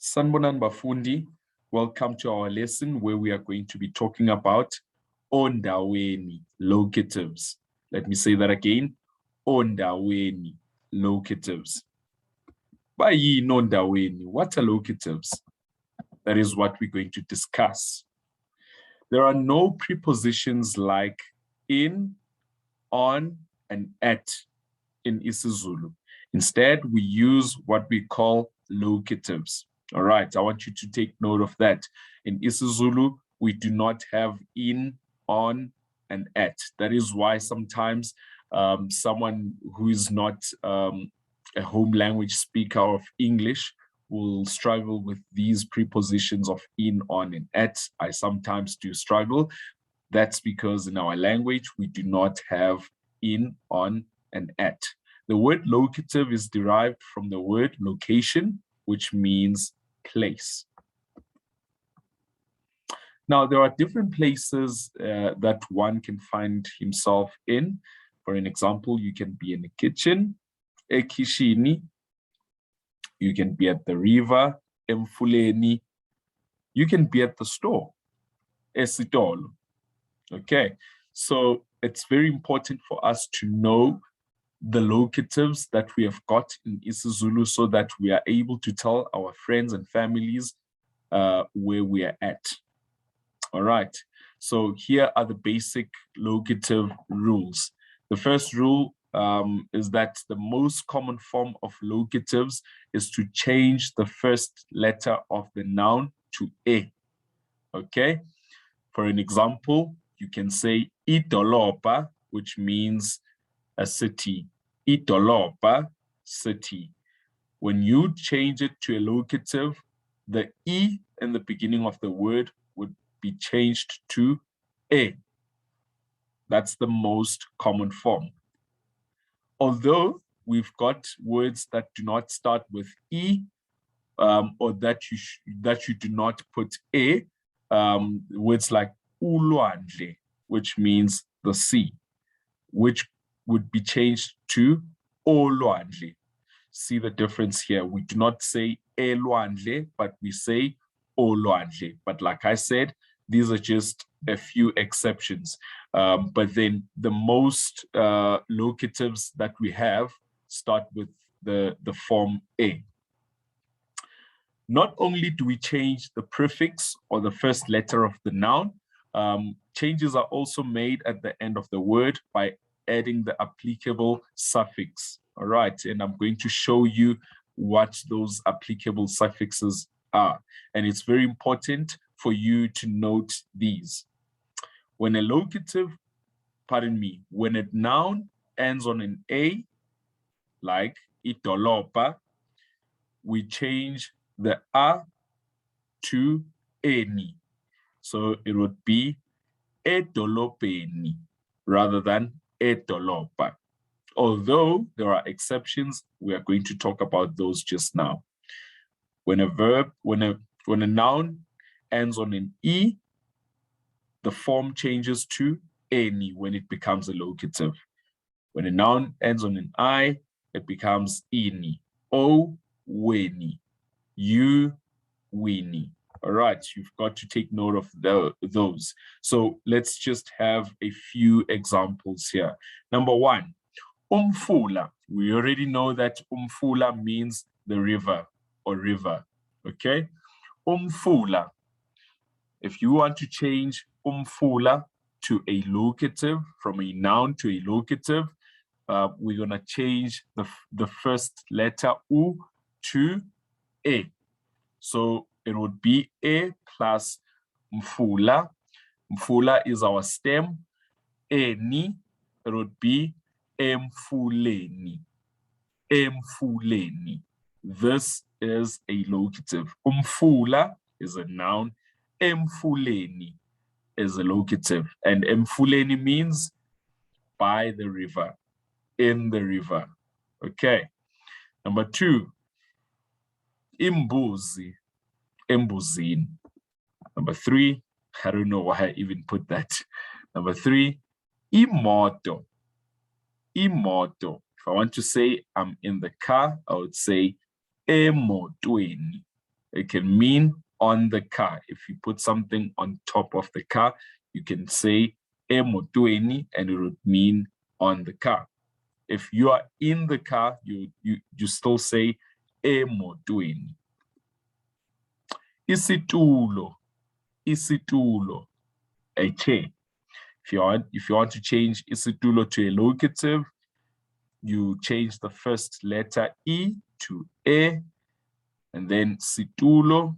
Sanbonan Bafundi, welcome to our lesson where we are going to be talking about Ondaweni, locatives. Let me say that again, Ondaweni, locatives. Bayini Ondaweni, what are locatives? That is what we're going to discuss. There are no prepositions like in, on, and at in isiZulu. Instead, we use what we call locatives. All right, I want you to take note of that. In isiZulu, we do not have in, on, and at. That is why sometimes someone who is not a home language speaker of English will struggle with these prepositions of in, on, and at. I sometimes do struggle. That's because in our language, we do not have in, on, and at. The word locative is derived from the word location, which means place. Now, there are different places that one can find himself in. For an example, you can be in the kitchen, ekishini. You can be at the river, emfuleni. You can be at the store, esitolo. Okay, so it's very important for us to know the locatives that we have got in isiZulu so that we are able to tell our friends and families where we are at. All right, so here are the basic locative rules. The first rule is that the most common form of locatives is to change the first letter of the noun to a. Okay, for an example, you can say idolopa, which means a city. Idolopa, city. When you change it to a locative, the e in the beginning of the word would be changed to a. That's the most common form. Although we've got words that do not start with e, or that you do not put a, words like ulwandle, which means the sea, which would be changed to olwandle. See the difference here. We do not say elwandle, but we say olwandle. But like I said, these are just a few exceptions. But then the most locatives that we have start with the form a. Not only do we change the prefix or the first letter of the noun, changes are also made at the end of the word by adding the applicable suffix. All right, and I'm going to show you what those applicable suffixes are. And it's very important for you to note these. When a locative, when a noun ends on an a, like idolopa, we change the a to eni. So it would be edolopeni rather than edolopa. Although there are exceptions, we are going to talk about those just now. When a noun ends on an e, the form changes to eni when it becomes a locative. When a noun ends on an I, it becomes ini. O, weni. You, wini. All right, you've got to take note of those. So let's just have a few examples here. Number one, umfula. We already know that umfula means the river or river, okay? Umfula. If you want to change umfula to a locative, from a noun to a locative, we're gonna change the first letter u to a. So it would be a plus mfula. Mfula is our stem. Eni, it would be emfuleni. Emfuleni. This is a locative. Umfula is a noun. Emfuleni is a locative. And emfuleni means by the river, in the river. Okay. Number two, imbuzi, embuzini. Number three, I don't know why I even put that. Number three, imoto, imoto. If I want to say I'm in the car, I would say emotweni, It can mean on the car. If you put something on top of the car, you can say emotweni, and it would mean on the car. If you are in the car, you still say emotweni. Isitulo, isitulo, a chair. If you want to change isitulo to a locative, you change the first letter E to E, and then situlo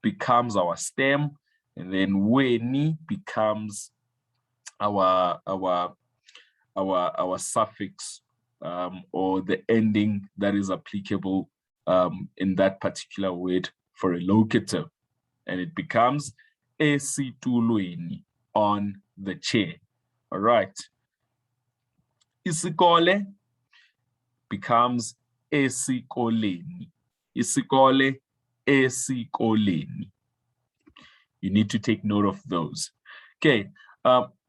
becomes our stem, and then weni becomes our suffix, or the ending that is applicable in that particular word for a locative, and it becomes esitulweni, on the chair. All right. Isikole becomes esikoleni. Isikole, esikoleni. You need to take note of those. Okay.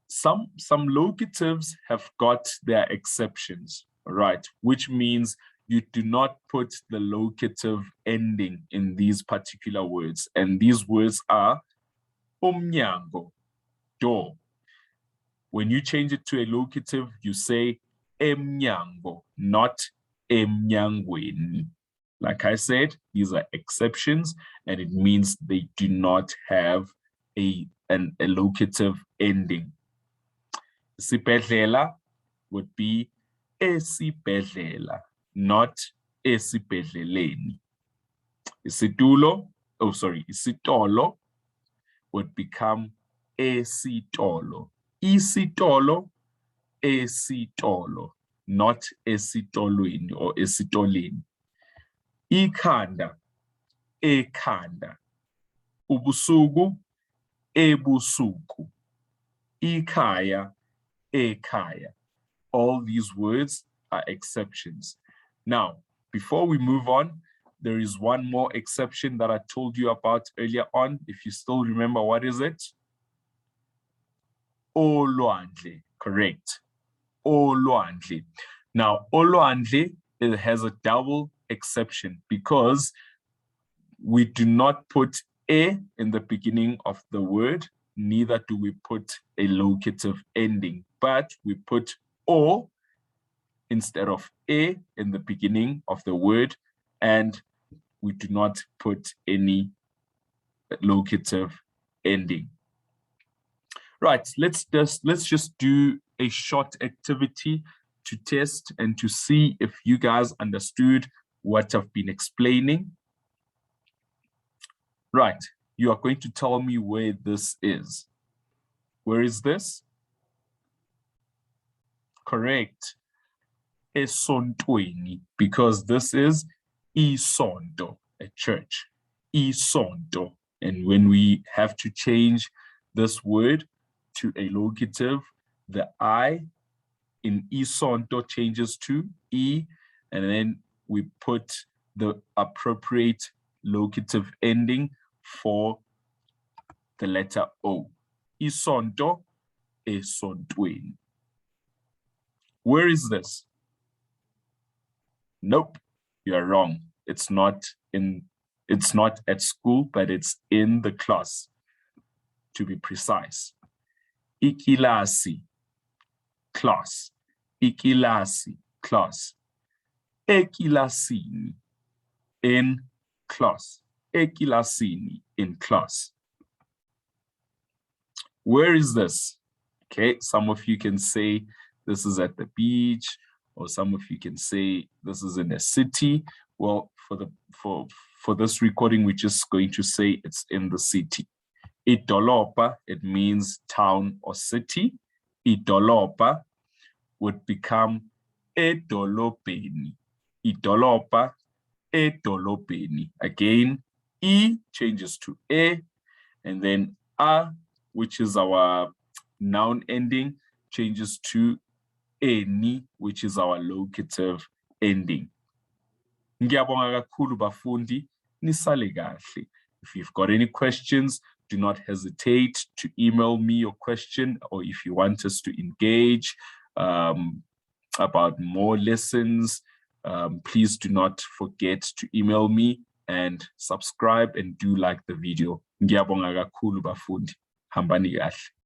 Some locatives have got their exceptions, right? Which means you do not put the locative ending in these particular words. And these words are umnyango, door. When you change it to a locative, you say emnyango, not emnyangweni. Like I said, these are exceptions, and it means they do not have a locative ending. Sibhedlela would be esibhedlela, not esibhedleleni. Isitolo would become esitolo. Isitolo, esitolo, not esitolweni or esitoleni. Ikhanda, ekhanda. Ubusuku, ebusuku. Ikhaya, ekhaya. All these words are exceptions. Now, before we move on, there is one more exception that I told you about earlier on. If you still remember, what is it? Olwandle, correct. Olwandle. Now, olwandle, it has a double exception because we do not put a in the beginning of the word, neither do we put a locative ending, but we put o instead of a in the beginning of the word, and we do not put any locative ending. Right, let's just do a short activity to test and to see if you guys understood what I've been explaining. Right, you are going to tell me where this is. Where is this? Correct. Esontweni, because this is isonto, a church. Isonto. And when we have to change this word to a locative, the I in isonto changes to E, and then we put the appropriate locative ending for the letter O. Isonto, esontweni. Where is this? Nope, you're wrong. It's not at school, but it's in the class, to be precise. Ikilasi, class. Ikilasi, class. Ekilasini, in class. Ekilasini, in class. Where is this? Okay, some of you can say this is at the beach, or some of you can say this is in a city. Well, for this recording, we're just going to say it's in the city. Idolopa, it means town or city. Idolopa would become edolopeni. Idolopa, edolopeni. Again, E changes to E, and then A, which is our noun ending, changes to eni, which is our locative ending. Ngiyabonga kakhulu bafundi, nisale kahle. If you've got any questions, do not hesitate to email me your question, or if you want us to engage about more lessons, please do not forget to email me and subscribe and do like the video. Ngiyabonga kakhulu bafundi. Hambani kahle.